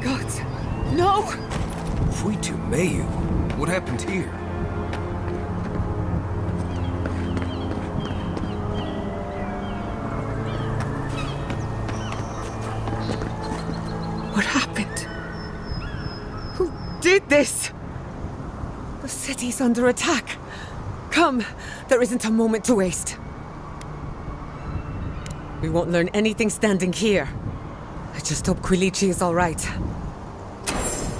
gods. No! Fuitu Mayu? What happened here? What happened? Who did this? The city's under attack. Come, there isn't a moment to waste. We won't learn anything standing here. I just hope Quilichi is all right.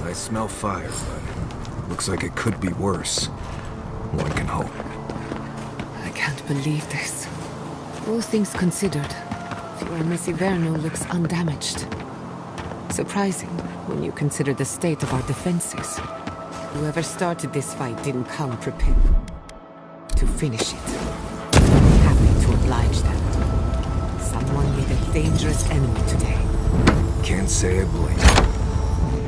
I smell fire, but looks like it could be worse. One can hope. I can't believe this. All things considered, Fior Mesiverno looks undamaged. Surprising when you consider the state of our defenses. Whoever started this fight didn't come prepared to finish it. Happy to oblige them. Someone made a dangerous enemy today. Can't say I blame.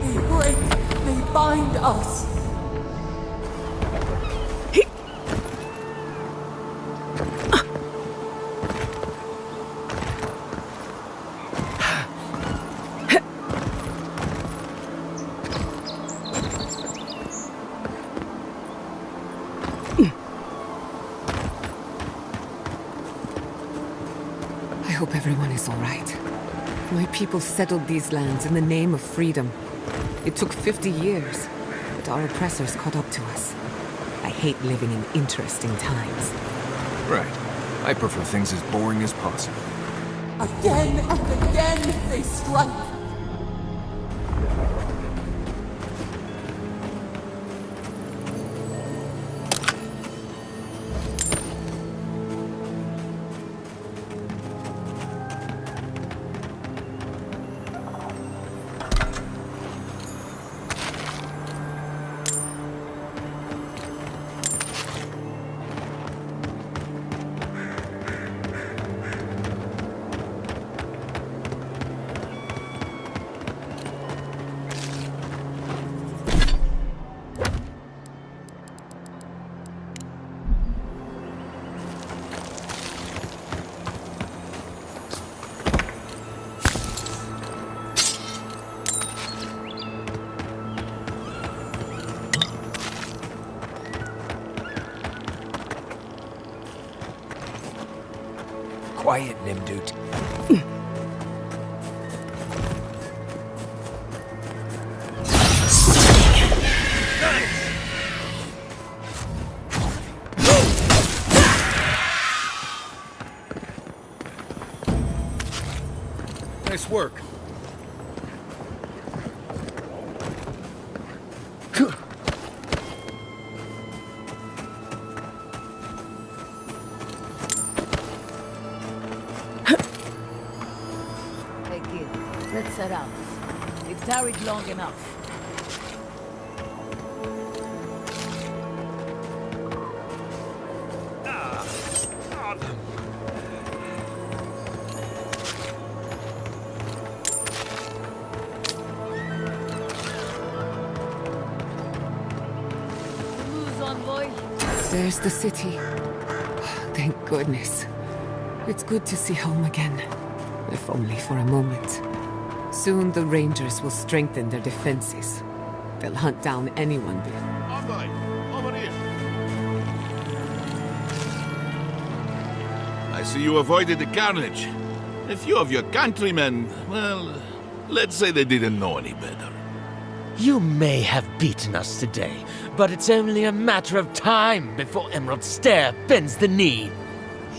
They break, they bind us. I hope everyone is all right. My people settled these lands in the name of freedom. It took 50 years, but our oppressors caught up to us. I hate living in interesting times. Right. I prefer things as boring as possible. Again and again they strike. Quiet, Nimdut. Nice work. Let's set out. It tarried long enough. There's the city. Thank goodness. It's good to see home again, if only for a moment. Soon the Rangers will strengthen their defenses. They'll hunt down anyone. Envoy, over here. I see you avoided the carnage. A few of your countrymen, well, let's say they didn't know any better. You may have beaten us today, but it's only a matter of time before Emerald Stair bends the knee.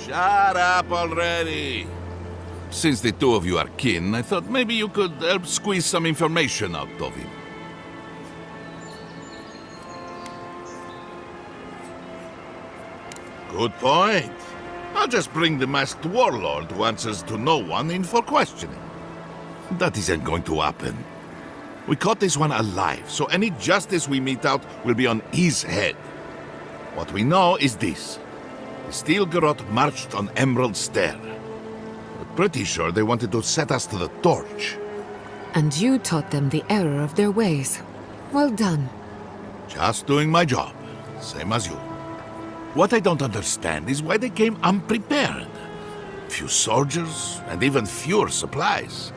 Shut up already. Since the two of you are kin, I thought maybe you could help squeeze some information out of him. Good point. I'll just bring the masked warlord who answers to no one in for questioning. That isn't going to happen. We caught this one alive, so any justice we mete out will be on his head. What we know is this. The Steel Garrote marched on Emerald Stair. Pretty sure they wanted to set us to the torch. And you taught them the error of their ways. Well done. Just doing my job, same as you. What I don't understand is why they came unprepared. Few soldiers, and even fewer supplies.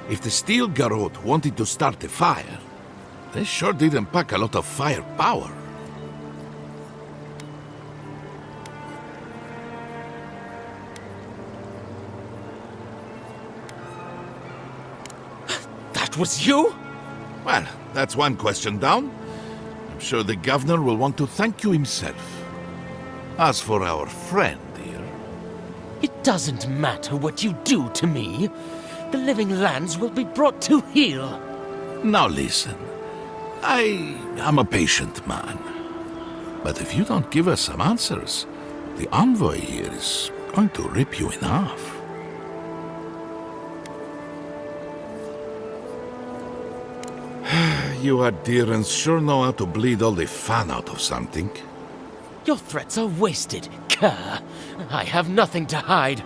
If the steel Garrote wanted to start a fire, they sure didn't pack a lot of firepower. That was you? Well, that's one question down. I'm sure the governor will want to thank you himself. As for our friend here... It doesn't matter what you do to me. The living lands will be brought to heel. Now listen, I am a patient man. But if you don't give us some answers, the envoy here is going to rip you in half. You adherents sure know how to bleed all the fun out of something. Your threats are wasted, cur. I have nothing to hide.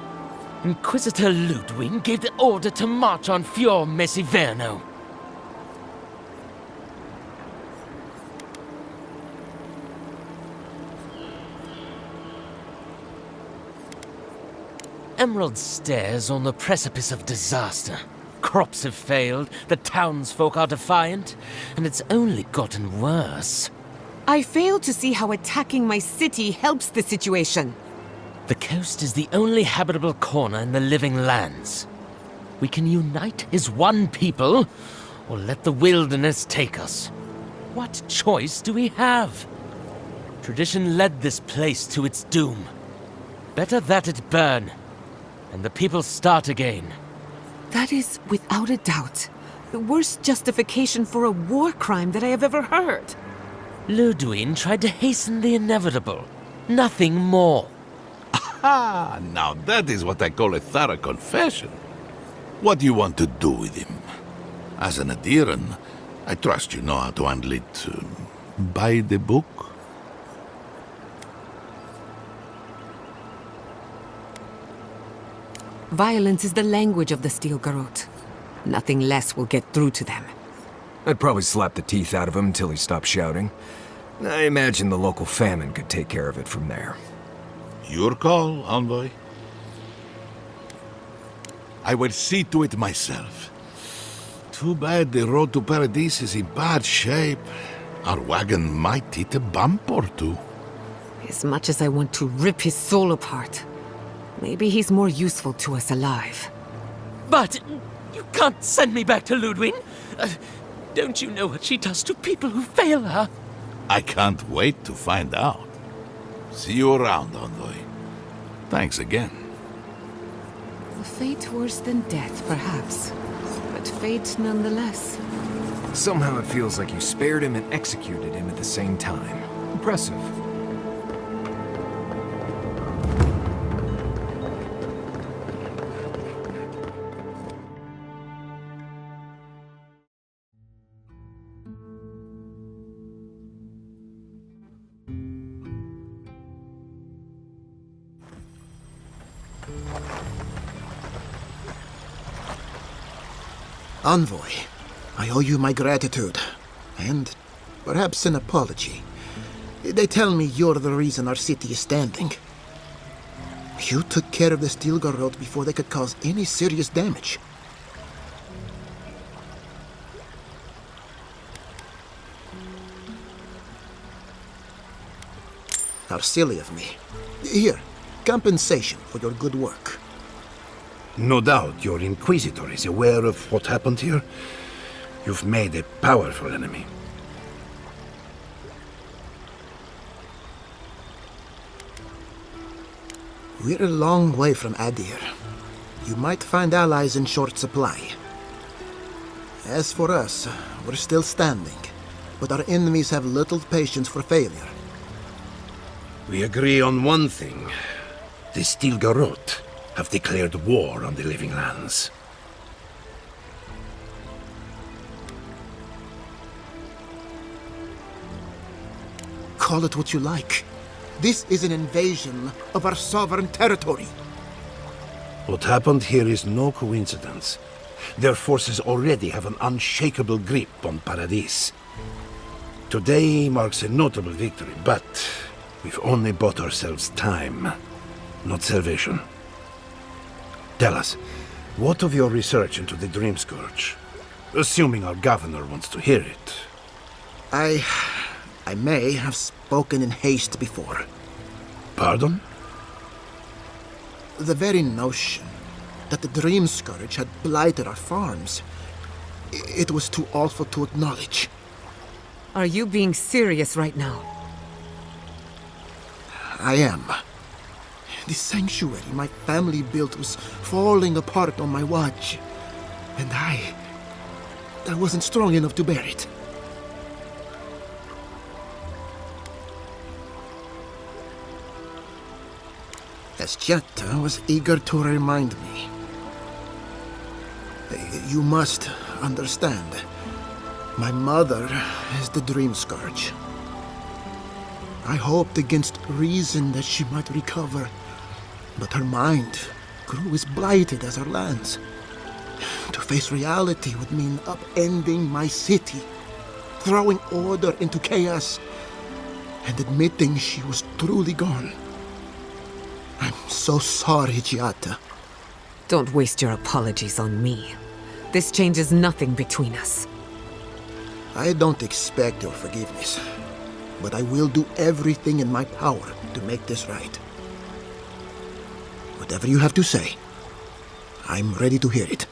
Inquisitor Ludwig gave the order to march on Fior Mesiverno. Emerald stares on the precipice of disaster. Crops have failed, the townsfolk are defiant, and it's only gotten worse. I fail to see how attacking my city helps the situation. The coast is the only habitable corner in the living lands. We can unite as one people, or let the wilderness take us. What choice do we have? Tradition led this place to its doom. Better that it burn, and the people start again. That is, without a doubt, the worst justification for a war crime that I have ever heard. Ludwig tried to hasten the inevitable. Nothing more. Ah, now that is what I call a thorough confession. What do you want to do with him? As an adherent, I trust you know how to handle it by the book. Violence is the language of the Steel Garrote. Nothing less will get through to them. I'd probably slap the teeth out of him until he stopped shouting. I imagine the local famine could take care of it from there. Your call, envoy. I will see to it myself. Too bad the road to Paradise is in bad shape. Our wagon might hit a bump or two. As much as I want to rip his soul apart, maybe he's more useful to us alive. But you can't send me back to Ludwig. Don't you know what she does to people who fail her? I can't wait to find out. See you around, envoy. Thanks again. A fate worse than death, perhaps. But fate nonetheless. Somehow it feels like you spared him and executed him at the same time. Impressive. Envoy, I owe you my gratitude, and perhaps an apology. They tell me you're the reason our city is standing. You took care of the Steel Garrote before they could cause any serious damage. How silly of me. Here, compensation for your good work. No doubt your Inquisitor is aware of what happened here. You've made a powerful enemy. We're a long way from Adir. You might find allies in short supply. As for us, we're still standing, but our enemies have little patience for failure. We agree on one thing. The Steel Garrote have declared war on the living lands. Call it what you like. This is an invasion of our sovereign territory. What happened here is no coincidence. Their forces already have an unshakable grip on Paradise. Today marks a notable victory, but we've only bought ourselves time, not salvation. Tell us, What of your research into the Dream Scourge? Assuming our governor wants to hear it. I may have spoken in haste before. Pardon? The very notion that the Dream Scourge had blighted our farms, it was too awful to acknowledge. Are you being serious right now? I am. The sanctuary my family built was falling apart on my watch. And I wasn't strong enough to bear it. As Giatta was eager to remind me. You must understand. My mother is the Dream Scourge. I hoped against reason that she might recover, but her mind grew as blighted as her lands. To face reality would mean upending my city, throwing order into chaos, and admitting she was truly gone. I'm so sorry, Giatta. Don't waste your apologies on me. This changes nothing between us. I don't expect your forgiveness, but I will do everything in my power to make this right. Whatever you have to say, I'm ready to hear it.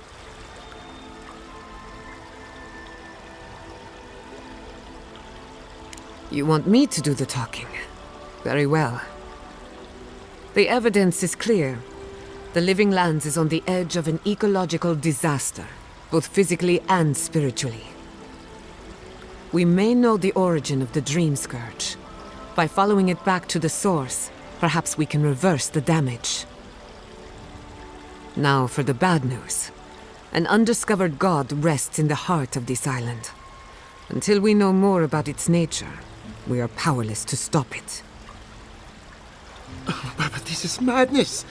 You want me to do the talking? Very well. The evidence is clear. The Living Lands is on the edge of an ecological disaster, both physically and spiritually. We may know the origin of the Dream Scourge. By following it back to the source, perhaps we can reverse the damage. Now for the bad news. An undiscovered god rests in the heart of this island. Until we know more about its nature, we are powerless to stop it. But this is madness.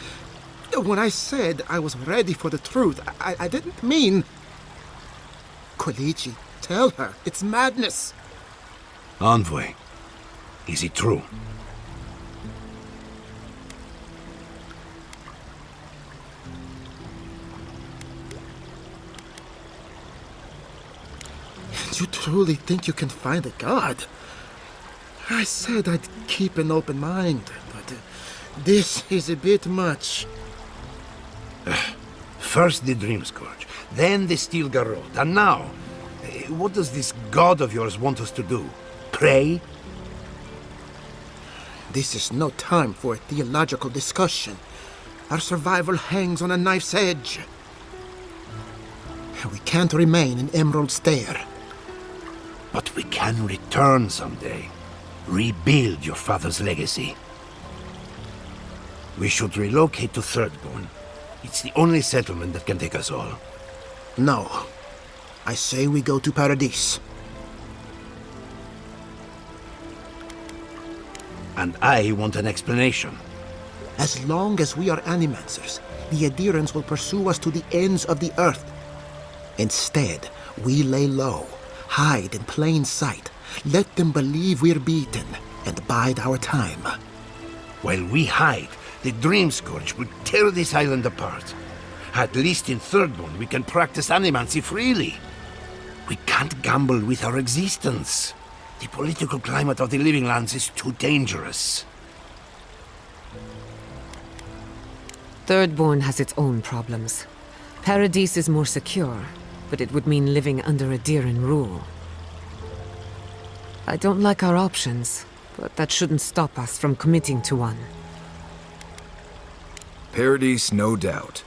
When I said I was ready for the truth, I didn't mean... Koichi, tell her, it's madness. Envoy, is it true? You truly think you can find a god? I said I'd keep an open mind, but this is a bit much. First the Dream Scourge, then the Steel Garrote, and now, what does this god of yours want us to do? Pray? This is no time for a theological discussion. Our survival hangs on a knife's edge. We can't remain in Emerald Stair. But we can return someday. Rebuild your father's legacy. We should relocate to Thirdborn. It's the only settlement that can take us all. No. I say we go to Paradise. And I want an explanation. As long as we are animancers, the adherents will pursue us to the ends of the earth. Instead, we lay low, hide in plain sight, let them believe we're beaten, and bide our time. While we hide, the Dream Scourge will tear this island apart. At least in Thirdborn, we can practice animancy freely. We can't gamble with our existence. The political climate of the Living Lands is too dangerous. Thirdborn has its own problems. Paradise is more secure, but it would mean living under Adheran rule. I don't like our options, but that shouldn't stop us from committing to one. Paradise, no doubt.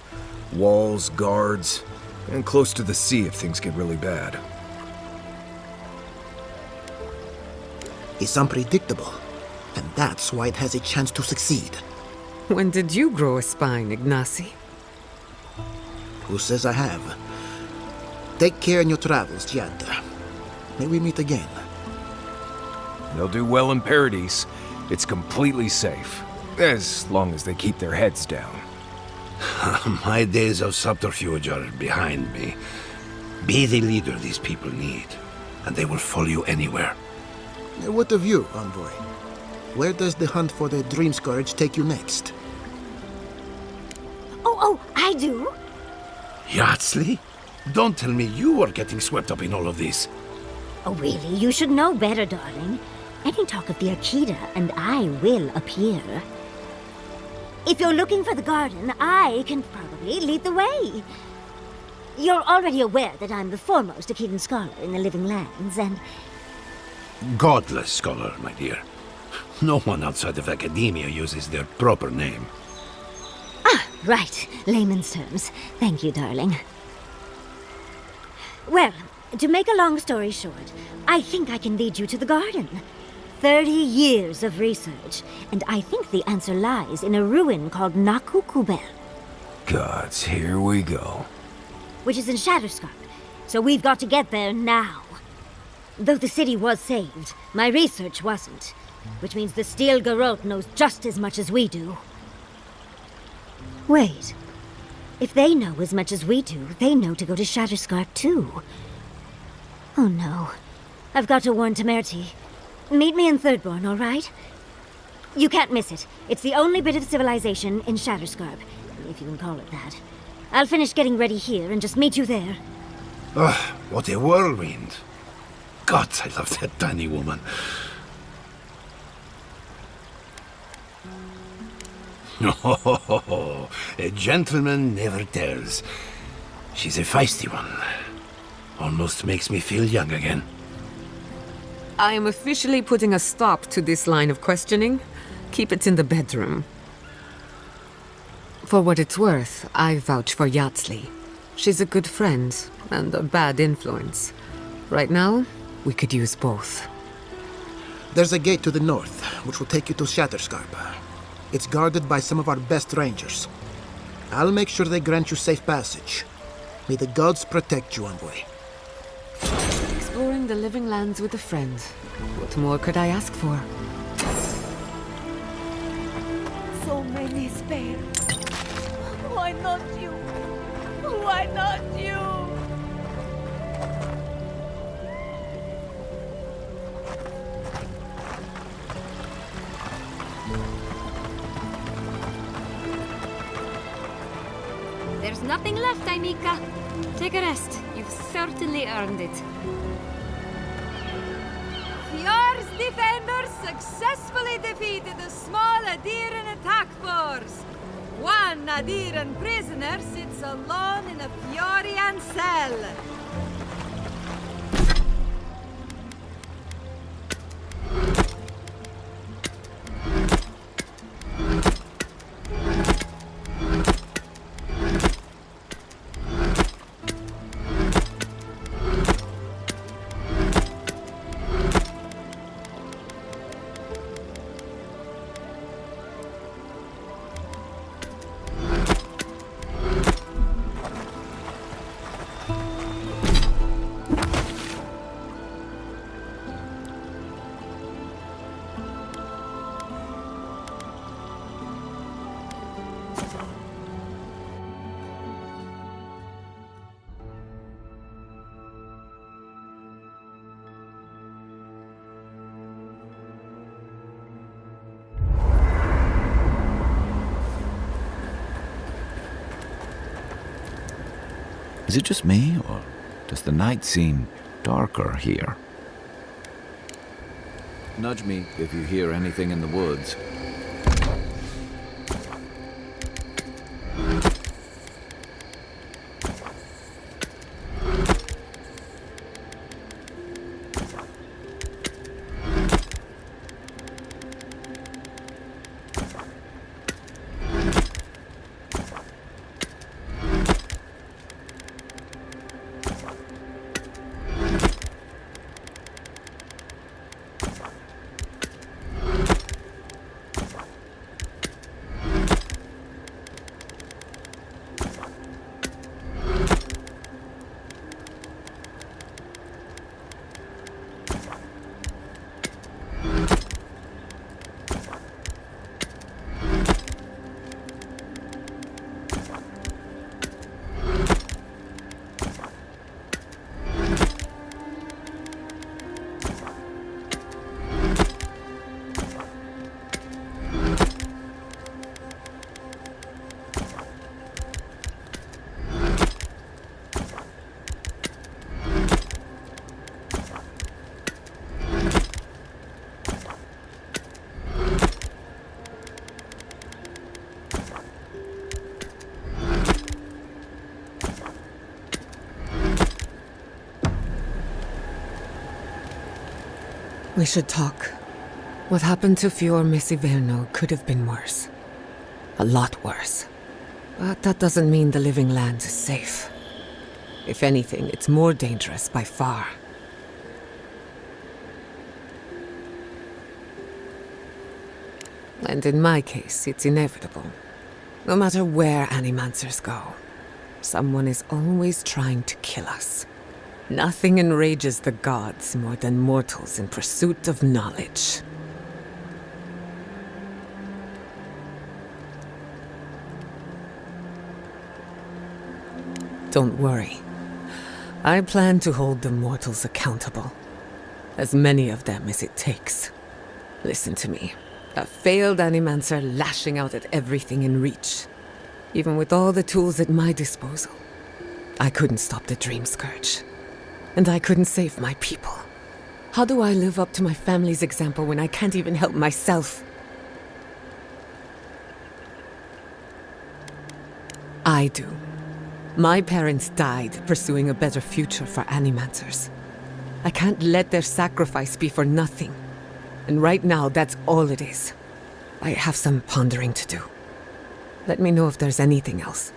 Walls, guards, and close to the sea if things get really bad. It's unpredictable, and that's why it has a chance to succeed. When did you grow a spine, Ignacy? Who says I have? Take care in your travels, Giatta. May we meet again. They'll do well in Paradise. It's completely safe. As long as they keep their heads down. My days of subterfuge are behind me. Be the leader these people need, and they will follow you anywhere. What of you, Envoy? Where does the hunt for the Dream Scourge take you next? Oh, I do. Yardsley? Don't tell me you are getting swept up in all of this. Oh, really? You should know better, darling. Any talk of the Akita, and I will appear. If you're looking for the garden, I can probably lead the way. You're already aware that I'm the foremost Akitan scholar in the Living Lands, and... Godless scholar, my dear. No one outside of academia uses their proper name. Ah, right. Layman's terms. Thank you, darling. Well, to make a long story short, I think I can lead you to the garden. 30 years of research, and I think the answer lies in a ruin called Naku Tadek, Gods, here we go. which is in Shatterscarp. So we've got to get there now. Though the city was saved, my research wasn't, which means the Steel Garrote knows just as much as we do. Wait. If they know as much as we do, they know to go to Shatterscarp too. Oh no. I've got to warn Temerity. Meet me in Thirdborn, all right? You can't miss it. It's the only bit of civilization in Shatterscarp, if you can call it that. I'll finish getting ready here and just meet you there. Ugh, what a whirlwind. God, I love that tiny woman. Oh, a gentleman never tells. She's a feisty one. Almost makes me feel young again. I am officially putting a stop to this line of questioning. Keep it in the bedroom. For what it's worth, I vouch for Yardsley. She's a good friend and a bad influence. Right now, we could use both. There's a gate to the north, which will take you to Shatterscarp. It's guarded by some of our best rangers. I'll make sure they grant you safe passage. May the gods protect you, envoy. Exploring the Living Lands with a friend. What more could I ask for? So many spare. Why not you? Why not you? There's nothing left, Aimika. Take a rest. You've certainly earned it. Fior's defenders successfully defeated a small Adiran attack force. One Adiran prisoner sits alone in a Fiorian cell. Is it just me, or does the night seem darker here? Nudge me if you hear anything in the woods. We should talk. What happened to Fior Mesiverno could have been worse. A lot worse. But that doesn't mean the living lands is safe. If anything, it's more dangerous by far. And in my case, it's inevitable. No matter where animancers go, someone is always trying to kill us. Nothing enrages the gods more than mortals in pursuit of knowledge. Don't worry. I plan to hold the mortals accountable. As many of them as it takes. Listen to me. A failed animancer lashing out at everything in reach. Even with all the tools at my disposal. I couldn't stop the Dream Scourge. And I couldn't save my people. How do I live up to my family's example when I can't even help myself? I do. My parents died pursuing a better future for animancers. I can't let their sacrifice be for nothing. And right now, that's all it is. I have some pondering to do. Let me know if there's anything else.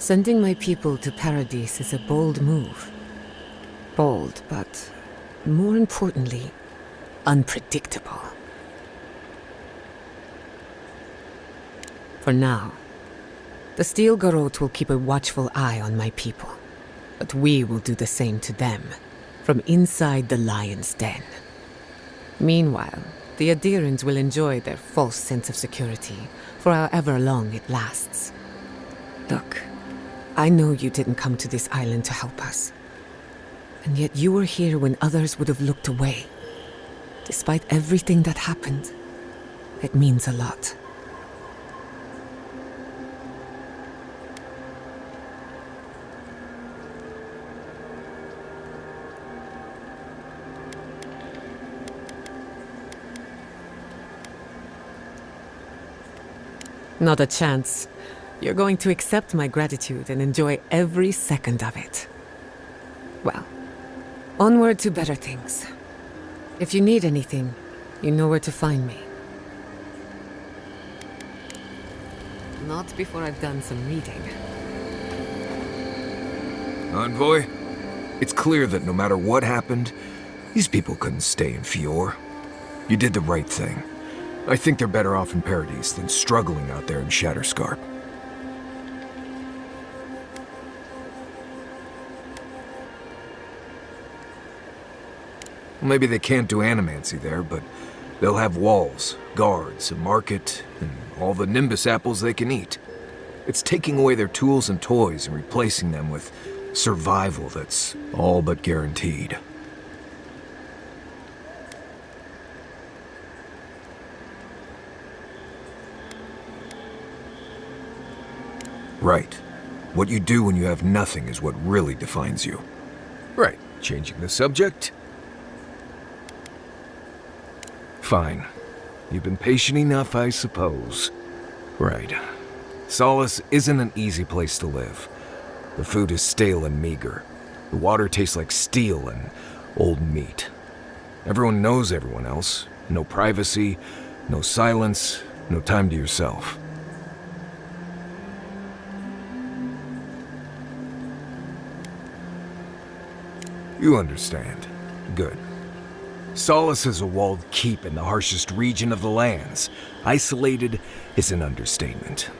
Sending my people to Paradise is a bold move. Bold, but more importantly, unpredictable. For now, the Steel Garrote will keep a watchful eye on my people. But we will do the same to them, from inside the lion's den. Meanwhile, the adherents will enjoy their false sense of security for however long it lasts. Look, I know you didn't come to this island to help us. And yet you were here when others would have looked away. Despite everything that happened, it means a lot. Not a chance. You're going to accept my gratitude and enjoy every second of it. Well, onward to better things. If you need anything, you know where to find me. Not before I've done some reading. Envoy, it's clear that no matter what happened, these people couldn't stay in Fior. You did the right thing. I think they're better off in Paradise than struggling out there in Shatterscarp. Maybe they can't do animancy there, but they'll have walls, guards, a market, and all the Nimbus apples they can eat. It's taking away their tools and toys and replacing them with survival that's all but guaranteed. Right. What you do when you have nothing is what really defines you. Right. Changing the subject? Fine. You've been patient enough, I suppose. Right. Solace isn't an easy place to live. The food is stale and meager. The water tastes like steel and old meat. Everyone knows everyone else. No privacy, no silence, no time to yourself. You understand. Good. Solace is a walled keep in the harshest region of the lands. Isolated is an understatement.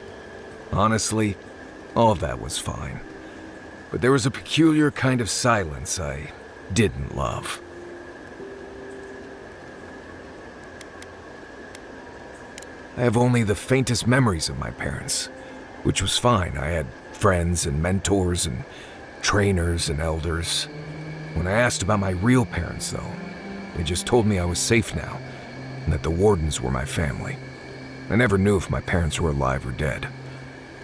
Honestly, all of that was fine. But there was a peculiar kind of silence I didn't love. I have only the faintest memories of my parents, which was fine. I had friends and mentors and trainers and elders. When I asked about my real parents, though, they just told me I was safe now, and that the Wardens were my family. I never knew if my parents were alive or dead.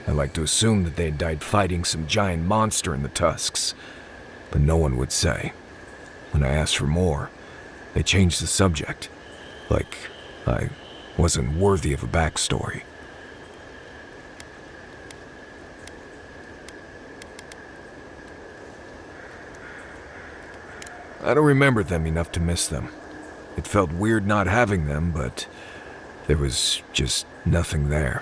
I like to assume that they had died fighting some giant monster in the Tusks, but no one would say. When I asked for more, they changed the subject, like I wasn't worthy of a backstory. I don't remember them enough to miss them. It felt weird not having them, but there was just nothing there.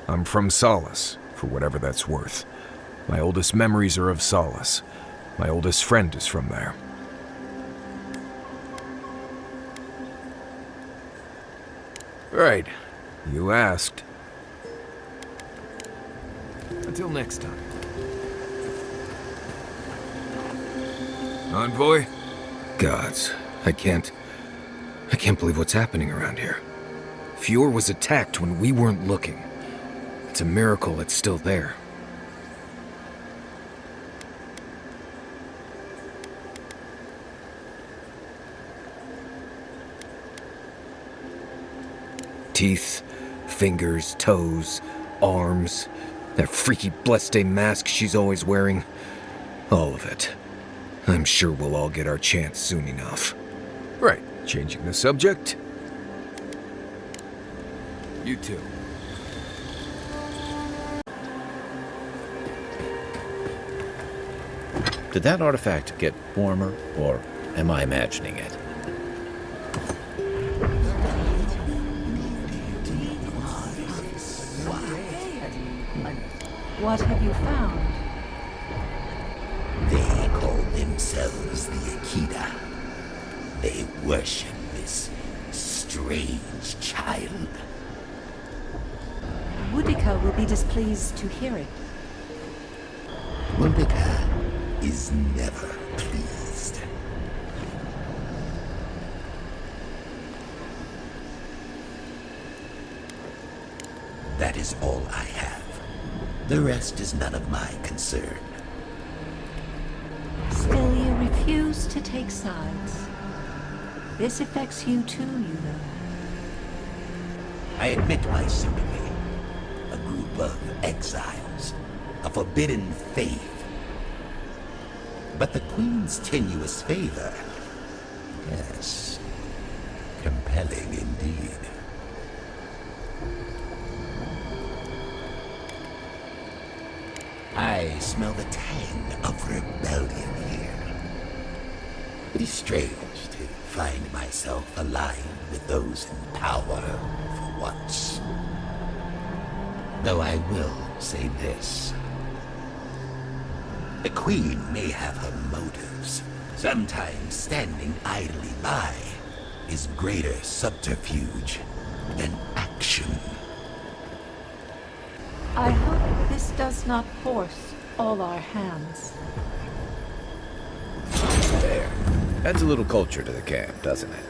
I'm from Solace, for whatever that's worth. My oldest memories are of Solace. My oldest friend is from there. Right. You asked. Until next time. Envoy? Gods, I can't believe what's happening around here. Fior was attacked when we weren't looking. It's a miracle it's still there. Teeth, fingers, toes, arms, that freaky Blessed mask she's always wearing. All of it. I'm sure we'll all get our chance soon enough. Right, changing the subject. You too. Did that artifact get warmer, or am I imagining it? What have you found? They call themselves the Akita. They worship this strange child. Boudica will be displeased to hear it. Boudica is never pleased. That is all I have. The rest is none of my concern. Still, you refuse to take sides. This affects you too, you know. I admit my sympathy. A group of exiles. A forbidden faith. But the Queen's tenuous favor... yes, compelling indeed. I smell the tang of rebellion here. It is strange to find myself aligned with those in power for once. Though I will say this. The Queen may have her motives. Sometimes standing idly by is greater subterfuge than action. I hope this does not force all our hands. There. Adds a little culture to the camp, doesn't it?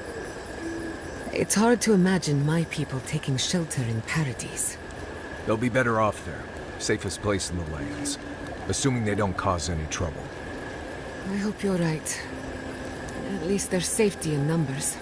It's hard to imagine my people taking shelter in Paradise. They'll be better off there. Safest place in the lands. Assuming they don't cause any trouble. I hope you're right. At least there's safety in numbers.